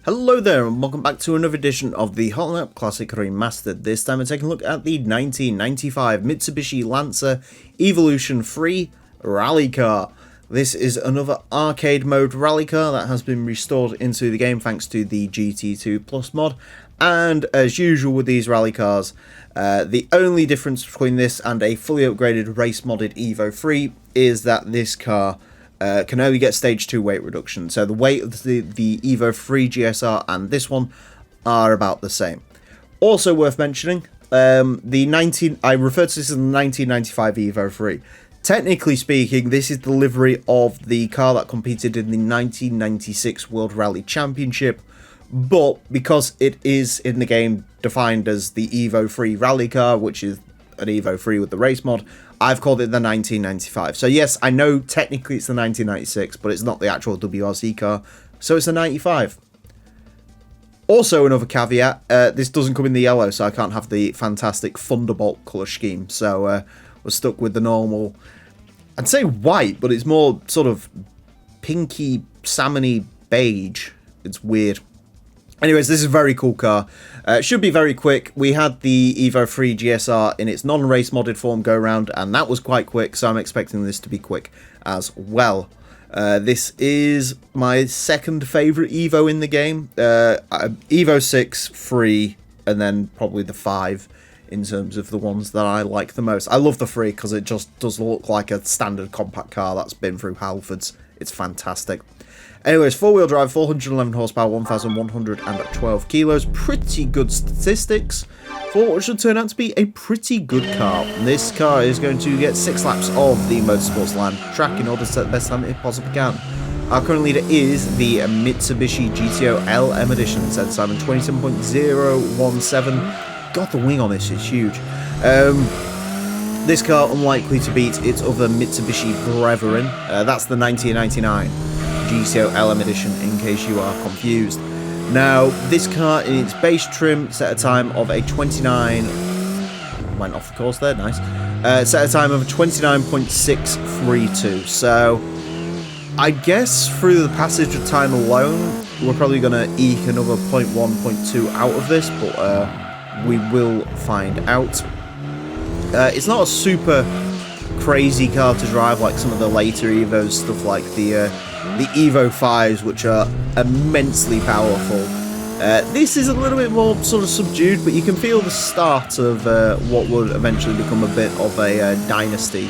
Hello there and welcome back to another edition of the Hot Lap Classic Remastered. This time we're taking a look at the 1995 Mitsubishi Lancer Evolution 3 rally car. This is another arcade mode rally car that has been restored into the game thanks to the GT2 Plus mod. And as usual with these rally cars, the only difference between this and a fully upgraded race modded Evo 3 is that this car can only get stage 2 weight reduction. So the weight of the Evo 3 GSR and this one are about the same. Also worth mentioning, I refer to this as the 1995 Evo 3. Technically speaking, this is the livery of the car that competed in the 1996 World Rally Championship, but because it is in the game defined as the Evo 3 rally car, which is an Evo 3 with the race mod, I've called it the 1995. So yes, I know technically it's the 1996, but it's not the actual WRC car, so it's the 95. Also, another caveat, this doesn't come in the yellow, so I can't have the fantastic Thunderbolt colour scheme, so we're stuck with the normal, I'd say white, but it's more sort of pinky, salmony beige. It's weird. Anyways, this is a very cool car. It should be very quick. We had the Evo 3 GSR in its non-race modded form go round, and that was quite quick, so I'm expecting this to be quick as well. This is my second favourite Evo in the game. Evo 6, 3, and then probably the 5 in terms of the ones that I like the most. I love the 3 because it just does look like a standard compact car that's been through Halfords. It's fantastic. Anyways, four-wheel drive, 411 horsepower, 1,112 kilos. Pretty good statistics for what should turn out to be a pretty good car. This car is going to get 6 laps of the Motorsports Land track in order to set the best time it possibly can. Our current leader is the Mitsubishi GTO LM Edition. Set time in 27.017. God, the wing on this is huge. This car unlikely to beat its other Mitsubishi brethren. That's the 1999. GTO LM Edition, in case you are confused. Now, this car in its base trim set a time of a 29... Went off the course there, nice. Set a time of a 29.632. So, I guess through the passage of time alone, we're probably going to eke another 0.1, 0.2 out of this, but we will find out. It's not a super crazy car to drive like some of the later Evos, stuff like the Evo 5s, which are immensely powerful. This is a little bit more sort of subdued, but you can feel the start of what would eventually become a bit of a dynasty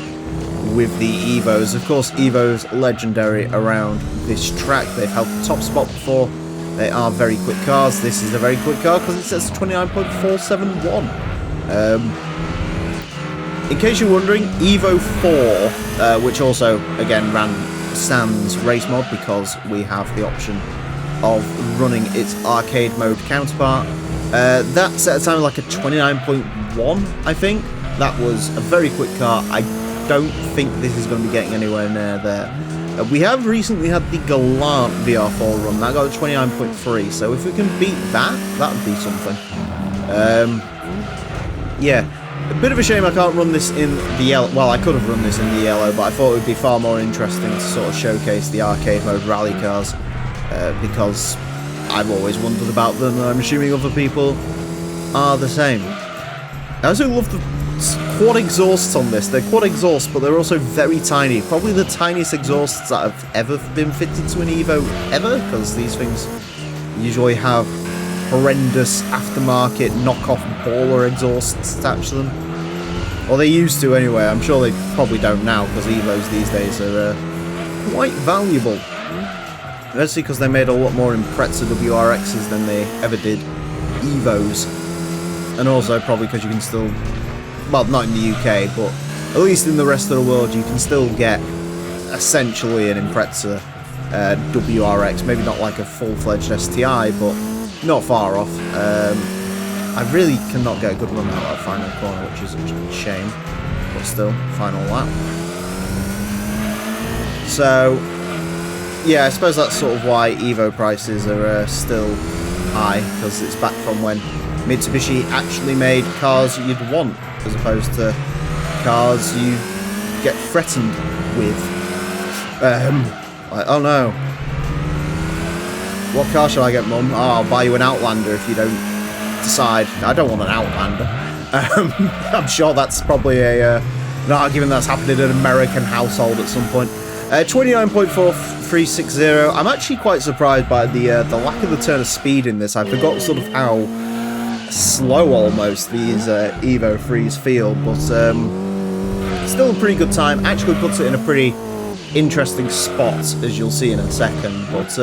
with the Evos. Of course, Evo's legendary around this track. They've held the top spot before. They are very quick cars. This is a very quick car because it says 29.471. In case you're wondering, Evo 4, which also, again, ran sans race mod because we have the option of running its arcade mode counterpart, that set a time like a 29.1, I think. That was a very quick car. I don't think this is going to be getting anywhere near there. We have recently had the Galant VR4 run. That got a 29.3, so if we can beat that, that would be something. Yeah. A bit of a shame I can't run this in the yellow. Well, I could have run this in the yellow, but I thought it would be far more interesting to sort of showcase the arcade mode rally cars, because I've always wondered about them, and I'm assuming other people are the same. I also love the quad exhausts on this. They're quad exhausts, but they're also very tiny. Probably the tiniest exhausts that have ever been fitted to an Evo ever, because these things usually have horrendous aftermarket knockoff baller exhausts attached to them. Or they used to anyway. I'm sure they probably don't now because Evos these days are quite valuable. Mostly because they made a lot more Impreza WRXs than they ever did Evos. And also probably because you can still, well, not in the UK, but at least in the rest of the world you can still get essentially an Impreza WRX. Maybe not like a full-fledged STI, but not far off. I really cannot get a good run out of that final corner, which is a shame. But still, final lap. So, yeah, I suppose that's sort of why Evo prices are still high, because it's back from when Mitsubishi actually made cars you'd want, as opposed to cars you get threatened with. Like, oh no. What car shall I get, Mum? Oh, I'll buy you an Outlander if you don't decide. I don't want an Outlander. I'm sure that's probably an argument that's happened in an American household at some point. 29.4360. I'm actually quite surprised by the lack of the turn of speed in this. I forgot sort of how slow almost these Evo 3s feel, but still a pretty good time. Actually puts it in a pretty interesting spot, as you'll see in a second. But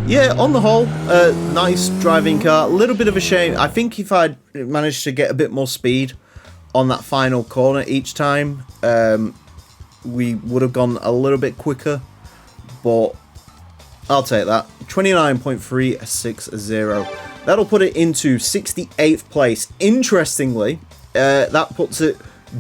yeah, on the whole, nice driving car. A little bit of a shame. I think if I'd managed to get a bit more speed on that final corner each time, we would have gone a little bit quicker, but I'll take that. 29.360. That'll put it into 68th place. Interestingly, that puts it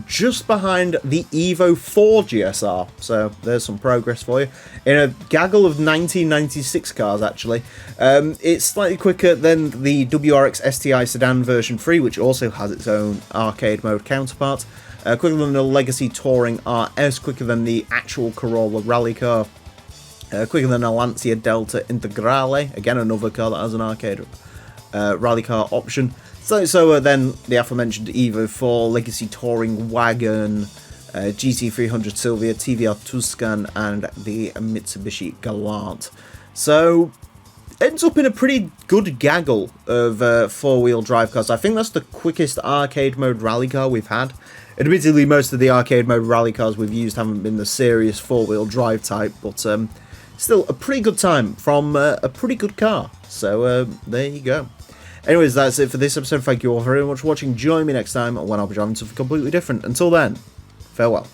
just behind the Evo 4 GSR. So there's some progress for you. In a gaggle of 1996 cars, actually. It's slightly quicker than the WRX STI Sedan version 3, which also has its own arcade mode counterpart. Quicker than the Legacy Touring RS, quicker than the actual Corolla rally car. Quicker than a Lancia Delta Integrale, again another car that has an arcade rally car option. So then the aforementioned Evo 4, Legacy Touring Wagon, GT300 Silvia, TVR Tuscan, and the Mitsubishi Galant. So ends up in a pretty good gaggle of four-wheel drive cars. I think that's the quickest arcade mode rally car we've had. Admittedly, most of the arcade mode rally cars we've used haven't been the serious four-wheel drive type, but still a pretty good time from a pretty good car. So there you go. Anyways, that's it for this episode. Thank you all very much for watching. Join me next time when I'll be driving something completely different. Until then, farewell.